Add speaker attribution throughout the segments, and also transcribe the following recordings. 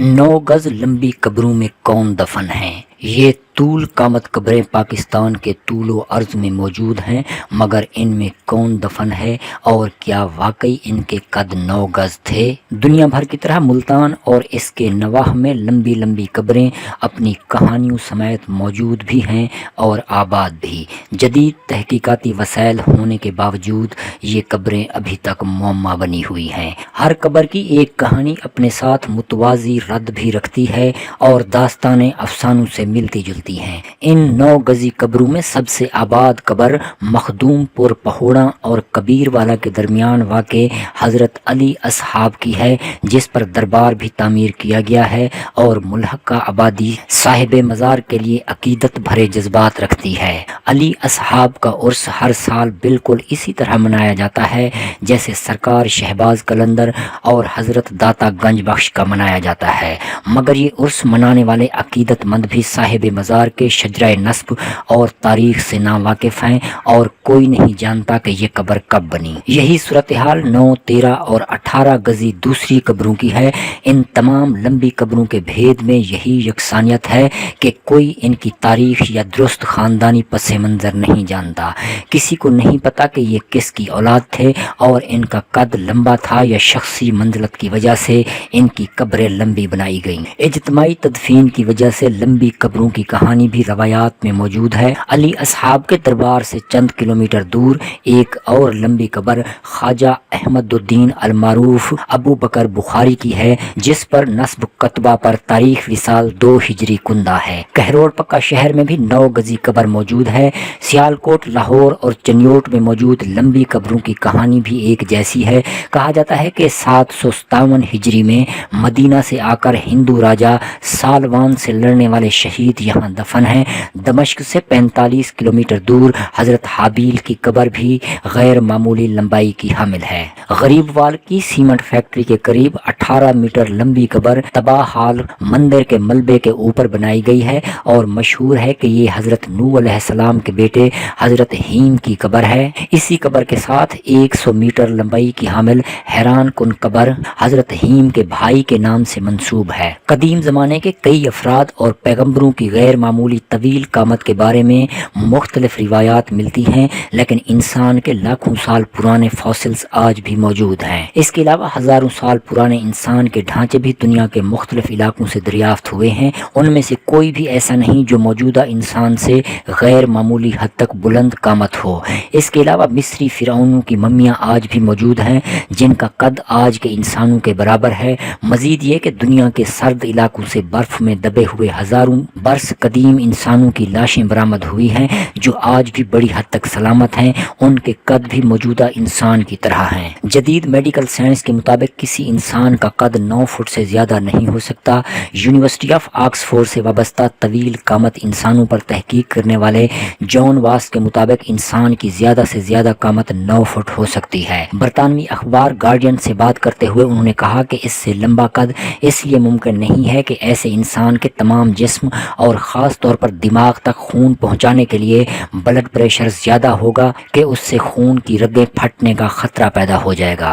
Speaker 1: 9 गज लंबी कब्रों में कौन दफन है। ये तूल कामत कब्रें पाकिस्तान के तूलो अर्ज में मौजूद हैं, मगर इनमें कौन दफन है और क्या वाकई इनके कद 9 गज थे। दुनिया भर की तरह मुल्तान और इसके नवाह में लंबी लंबी कब्रें अपनी कहानियों समेत मौजूद भी हैं और आबाद भी। जदीद तहकीकाती वसाइल होने के बावजूद ये कब्रें अभी तक मुअम्मा बनी हुई हैं। हर कब्र की एक कहानी अपने साथ मुतवाज़ी रद भी रखती है और दास्तान अफसानों से मिलती जुलती हैं। इन 9 गजी कब्रों में सबसे आबाद कब्र मखदूमपुर पहोड़ा और कबीरवाला के दरमियान वाक़े हज़रत अली असहाब की है, जिस पर दरबार भी तामीर किया गया है और मुल्हका आबादी साहिब मज़ार के लिए अकीदत भरे जज्बात रखती है। अली असहाब का उर्स हर साल बिल्कुल इसी तरह मनाया जाता है जैसे सरकार शहबाज कलंदर और हज़रत दाता गंज बख्श का मनाया जाता है, मगर ये उर्स मनाने वाले अकीदतमंद भी साहिब मज़ार के शजरा नस्ब और तारीख से नावाकिफ़ हैं और कोई नहीं जानता कि ये कब्र कब बनी। यही सूरत हाल 9, 13 और 18 गजी दूसरी कब्रों की है। इन तमाम लंबी कब्रों के भेद में यही यकसानियत है कि कोई इनकी तारीख या दुरुस्त ख़ानदानी पस मंज़र नहीं जानता। किसी को नहीं पता कि ये किसकी औलाद थे और इनका कद लंबा था या शख्सी मंजिलत की वजह से इनकी कब्रें लंबी बनाई गईं। इज्तिमाई तदफीन की वजह से लंबी कब्रों की कहानी भी रवायात में मौजूद है। अली असहाब के दरबार से चंद किलोमीटर दूर एक और लंबी कब्र ख्वाजा अहमदुद्दीन अलमारूफ अबू बकर बुखारी की है, जिस पर नस्ब कतबा पर तारीख विसाल 2 हिजरी कुंदा है। कहरोड़ पक्का शहर में भी 9 गजी कब्र मौजूद है। सियालकोट, लाहौर और चनियोट में मौजूद लंबी कब्रों की कहानी भी एक जैसी है। कहा जाता है कि 757 हिजरी में मदीना से आकर हिंदू राजा सालवान से लड़ने वाले शहीद यहाँ दफन हैं। दमश्क से 45 किलोमीटर दूर हजरत हाबील की कब्र भी गैर मामूली लंबाई की हामिल है। गरीबवाल की सीमेंट फैक्ट्री के करीब 18 मीटर लंबी कब्र तबाह हाल मंदिर के मलबे के ऊपर बनाई गई है और मशहूर है कि ये हजरत नूह अलैहिस्सलाम के बेटे हजरत हीम की कब्र है। इसी कब्र के साथ 100 मीटर लंबाई की हामिल हैरान कुन कब्र हजरत हीम के भाई के नाम से मंसूब है। कदीम ज़माने के कई अफराद और पैगम्बरों की गैर मामूली तवील कामत के बारे में मुख्तलिफ रिवायात मिलती हैं, लेकिन इंसान के लाखों साल पुराने फॉसिल्स आज भी मौजूद हैं। इसके अलावा हज़ारों साल पुराने इंसान के ढांचे भी दुनिया के मुख्तलिफ इलाकों से दरियाफ्त हुए हैं। उनमें से कोई भी ऐसा नहीं जो मौजूदा इंसान से गैर मामूली हद तक बुलंद कामत हो। इसके अलावा मिस्री फिरौनों की मम्मियाँ आज भी मौजूद हैं, जिनका कद आज के इंसानों के बराबर है। मजीद ये कि दुनिया के सर्द इलाकों से बर्फ में दबे हुए हज़ारों बरस कदीम इंसानों की लाशें बरामद हुई हैं, जो आज भी बड़ी हद तक सलामत हैं। उनके कद भी मौजूदा इंसान की तरह हैं। जदीद मेडिकल साइंस के मुताबिक किसी इंसान का कद 9 फुट से ज़्यादा नहीं हो सकता। यूनिवर्सिटी ऑफ ऑक्सफोर्ड से वाबस्ता तवील कामत इंसानों पर तहकीक करने वाले जॉन वास के मुताबिक इंसान की ज़्यादा से ज़्यादा कामत 9 फुट हो सकती है। बरतानवी अखबार गार्डियन से बात करते हुए उन्होंने कहा कि इससे लंबा कद इसलिए मुमकिन नहीं है कि ऐसे इंसान के तमाम जिस्म और ख़ास तौर पर दिमाग तक खून पहुंचाने के लिए ब्लड प्रेशर ज़्यादा होगा कि उससे खून की रगें फटने का ख़तरा पैदा हो जाएगा।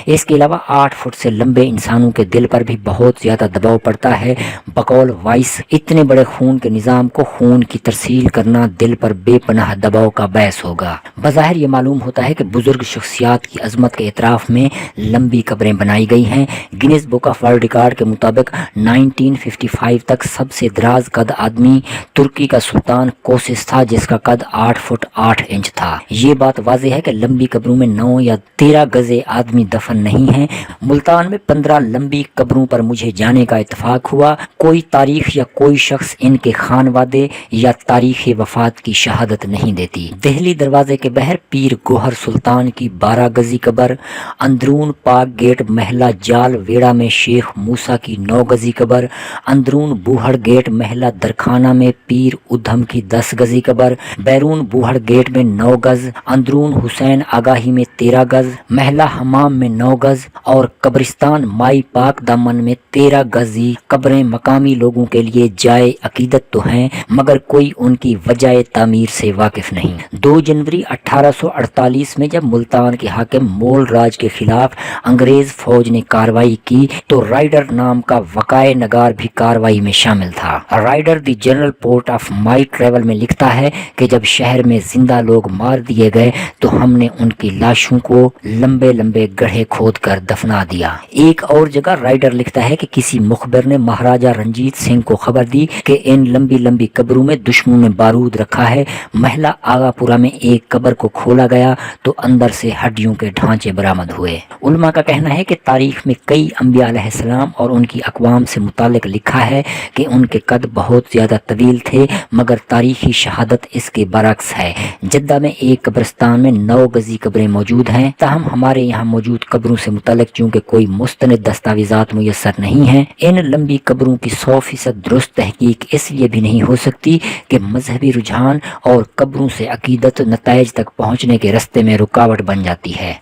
Speaker 1: इसके अलावा 8 फुट से लंबे इंसानों के दिल पर भी बहुत ज़्यादा दबाव पड़ता है। बकौल वाइस, इतने बड़े खून के निज़ाम को खून की तरसील करना दिल पर बेपनाह दबाव का बायस होगा। बज़ाहिर ये मालूम होता है कि बुजुर्ग शख्सियात की अजमत के एतराफ़ में लंबी कब्रें बनाई गई हैं। Guinness book of world record के मुताबिक 1955 तक सबसे दराज कद आदमी तुर्की का सुल्तान कोसिस था, जिसका कद 8 फुट 8 इंच था। ये बात वाज़ेह है कि लंबी कब्रों में 9 या 13 गजे आदमी दफन नहीं हैं। मुल्तान में 15 लंबी कब्रों पर मुझे जाने का इत्तेफाक हुआ। कोई तारीख या कोई शख्स इनके खानवादे या तारीख वफात की शहादत नहीं देती। दिल्ली दरवाजे के बहर पीर गोहर सुल्तान की 12 गजी कब्र, अंदरून पाक गेट महला जाल वेड़ा में शेख मूसा की 9 गजी कब्र, अंदरून बूहड़ गेट महला दरखाना थाना में पीर उद्धम की 10 गजी कब्र, बैरून बूहड़ गेट में 9 गज, अंदरून हुसैन आगाही में 13 गज, महला हमाम में 9 गज और कब्रिस्तान माई पाक दामन में 13 गजी कब्रें मकामी लोगों के लिए जाए अकीदत तो हैं, मगर कोई उनकी वजह तामीर से वाकिफ नहीं। 2 जनवरी 1848 में जब मुल्तान के हाकिम मोल राज के खिलाफ अंग्रेज फौज ने कार्रवाई की तो राइडर नाम का वकाए नगार भी कार्रवाई में शामिल था। Rider the general port of my travel में लिखता है कि जब शहर में जिंदा लोग मार दिए गए तो हमने उनकी लाशों को लंबे लंबे गड्ढे खोद कर दफना दिया। एक और जगह राइडर लिखता है कि किसी मुखबिर ने महाराजा रंजीत सिंह को खबर दी कि इन लंबी लंबी कब्रों में दुश्मनों ने बारूद रखा है। महला आगापुरा में एक कब्र को खोला गया तो अंदर से हड्डियों के ढांचे बरामद हुए। उलमा का कहना है कि तारीख में कई अंबिया अलैहिस्सलाम और उनकी अक़वाम से मुतालिक लिखा है कि उनके कद बहुत ज़्यादा तवील थे, मगर तारीखी शहादत इसके बरक्स है। जद्दा में एक कब्रिस्तान में 9 गजी कब्रें मौजूद हैं, ताहम हमारे यहाँ मौजूद कब्रों से मुतालिक चूँकि कोई मुस्तनद दस्तावेज़ात मुयस्सर नहीं हैं, इन लंबी कब्रों की 100% दुरुस्त तहकीक इसलिए भी नहीं हो सकती कि मजहबी रुझान और कब्रों से अकीदत नताइज तक पहुँचने के रास्ते में रुकावट बन जाती है।